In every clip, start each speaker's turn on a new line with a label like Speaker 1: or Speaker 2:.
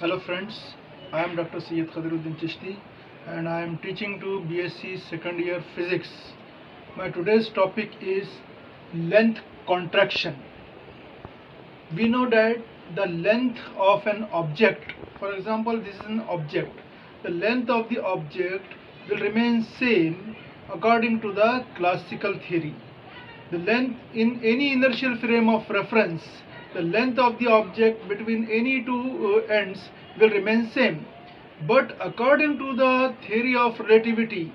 Speaker 1: Hello friends, I am Dr. Syed Khadiruddin Chishti and I am teaching to BSc second year physics. My today's topic is length contraction. We know that the length of an object, for example this is an object, the length of the object will remain same according to the classical theory. The length in any inertial frame of reference, the length of the object between any two ends will remain same. But according to the theory of relativity,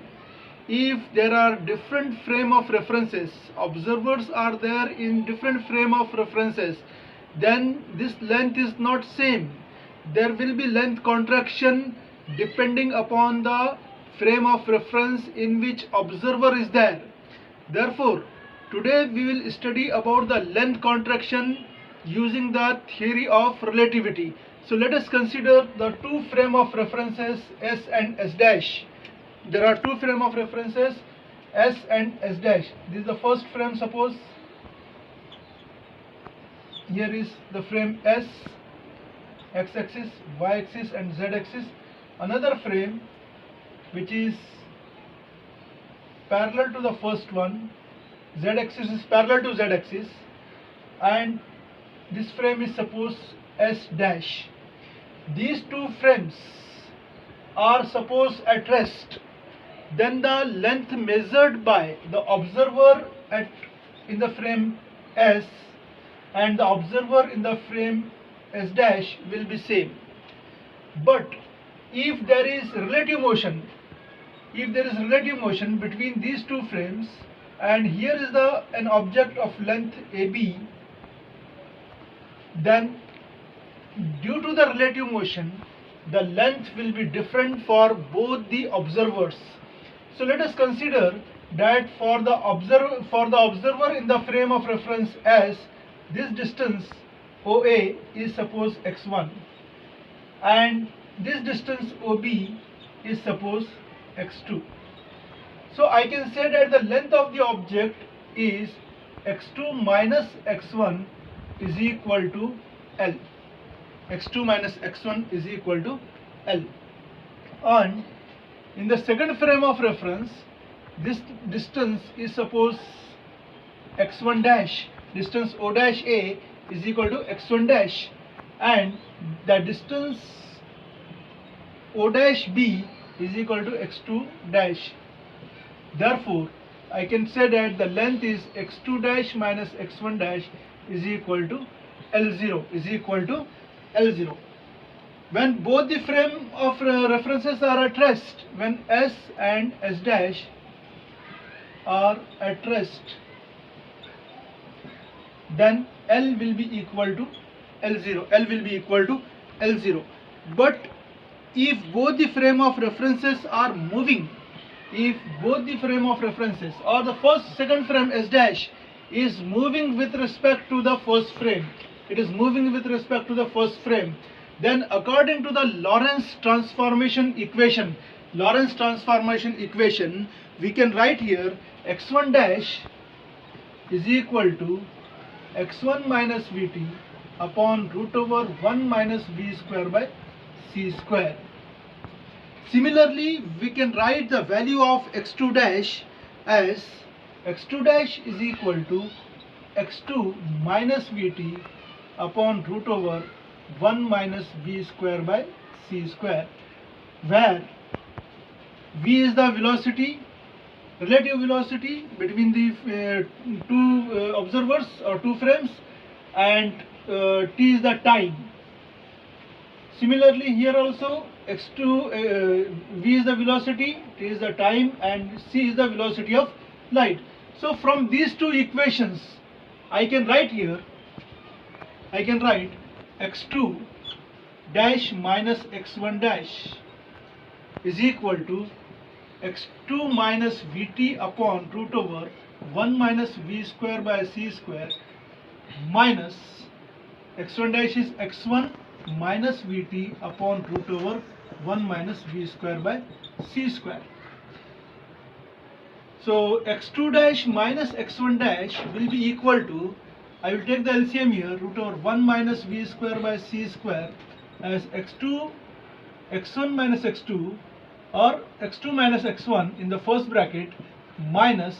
Speaker 1: if there are different frame of references, observers are there in different frame of references, then this length is not same. There will be length contraction depending upon the frame of reference in which observer is there. Therefore, today we will study about the length contraction using the theory of relativity. So let us consider the two frame of references S and S dash. There are two frame of references S and S dash. This is the first frame, suppose. Here is the frame S, x-axis, y-axis and z-axis. Another frame which is parallel to the first one, z-axis is parallel to z-axis, and this frame is suppose S dash. These two frames are suppose at rest. Then the length measured by the observer in the frame S and the observer in the frame S dash will be same. But if there is relative motion, between these two frames, and here is an object of length AB, then due to the relative motion the length will be different for both the observers. So let us consider that for the observer in the frame of reference S, this distance OA is suppose x1 and this distance OB is suppose x2. So I can say that the length of the object is x2 minus x1 is equal to L. x2 minus x1 is equal to L. And in the second frame of reference, this distance is suppose x1 dash, distance O dash A is equal to x1 dash, and the distance O dash B is equal to x2 dash. Therefore, I can say that the length is x2 dash minus x1 dash is equal to L0. When both the frame of references are at rest, when S and S dash are at rest, then L will be equal to L0. But if both the frame of references are moving, if both the frame of references or the second frame S dash is moving with respect to the first frame, then according to the Lorentz transformation equation, we can write here x1 dash is equal to x1 minus Vt upon root over 1 minus V square by C square. Similarly, we can write the value of x2 dash as x2 dash is equal to x2 minus Vt upon root over 1 minus V square by C square, where V is the velocity, relative velocity between the two observers or two frames, and T is the time. Similarly, here also x2 V is the velocity, T is the time, and C is the velocity of light. So from these two equations I can write x2 dash minus x1 dash is equal to x2 minus Vt upon root over 1 minus V square by C square minus x1 dash is x1 minus Vt upon root over 1 minus V square by C square. So x2 dash minus x1 dash will be equal to, I will take the LCM here, root over 1 minus V square by C square as x2, x1 minus x2 or x2 minus x1 in the first bracket minus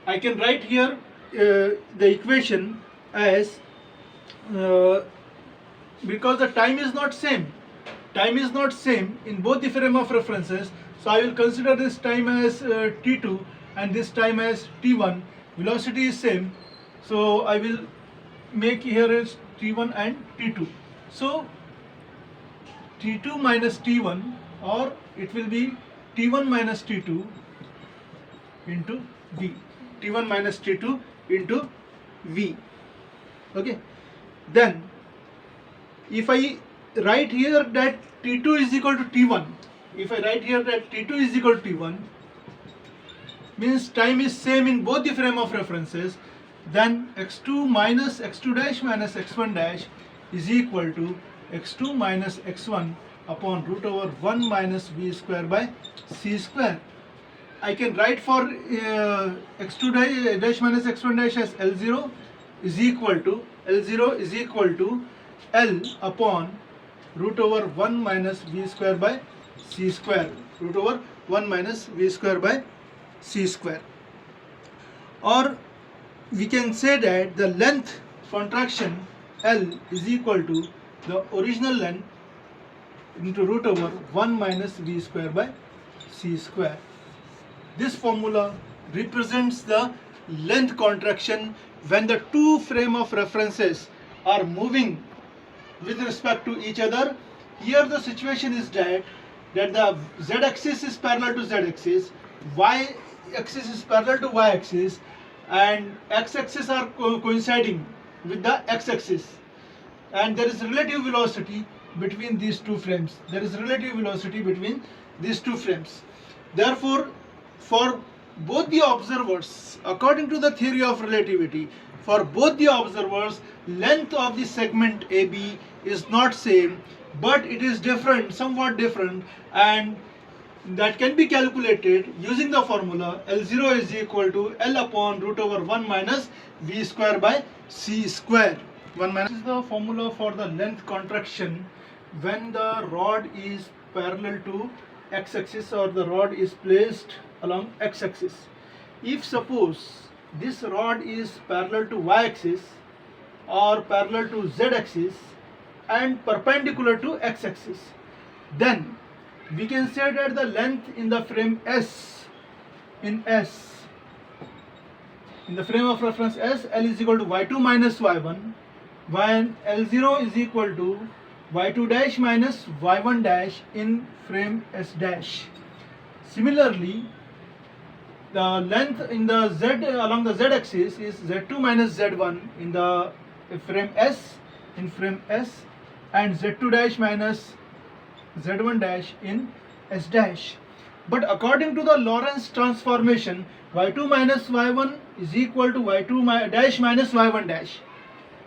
Speaker 1: I can write here the equation as because the time is not same in both the frame of references, so I will consider this time as t2 and this time as t1. Velocity is same, so I will make here as t1 and t2. So t2 minus t1, or it will be t1 minus t2 into v, t1 minus t2 into v. Okay, then if I write here that t2 is equal to t1, means time is same in both the frame of references, then x2 minus x2 dash minus x1 dash is equal to x2 minus x1 upon root over 1 minus v square by c square. I can write for x2 dash minus x1 dash as L0 is equal to L upon root over 1 minus v square by c square, or we can say that the length contraction L is equal to the original length into root over 1 minus v square by c square. This formula represents the length contraction when the two frame of references are moving with respect to each other. Here the situation is that the z-axis is parallel to z-axis, y-axis is parallel to y-axis, and x-axis are coinciding with the x-axis, and there is relative velocity between these two frames. Therefore, for both the observers, according to the theory of relativity, for both the observers, length of the segment AB is not same, but it is different, somewhat different, and that can be calculated using the formula L0 is equal to L upon root over 1 minus v square by c square. This is the formula for the length contraction when the rod is parallel to x-axis or the rod is placed along x-axis. If suppose this rod is parallel to y-axis or parallel to z-axis and perpendicular to x-axis, then we can say that the length in the frame in the frame of reference S, L is equal to y2 minus y1, when L0 is equal to y2 dash minus y1 dash in frame S dash. Similarly, the length in the z along the z-axis is z2 minus z1 in the frame S, and z2 dash minus z1 dash in S dash. But according to the Lorentz transformation, y2 minus y1 is equal to y2 dash minus y1 dash.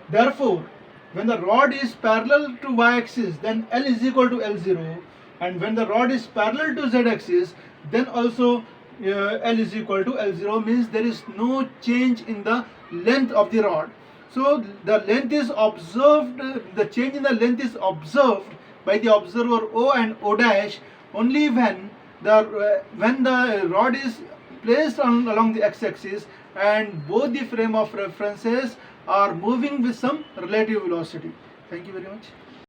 Speaker 1: Therefore, when the rod is parallel to y-axis, then L is equal to L0, and when the rod is parallel to z-axis, then also L is equal to L0, means there is no change in the length of the rod. So the length is observed, the change in the length is observed by the observer O and O dash only when the rod is placed along the x-axis and both the frame of references are moving with some relative velocity. Thank you very much.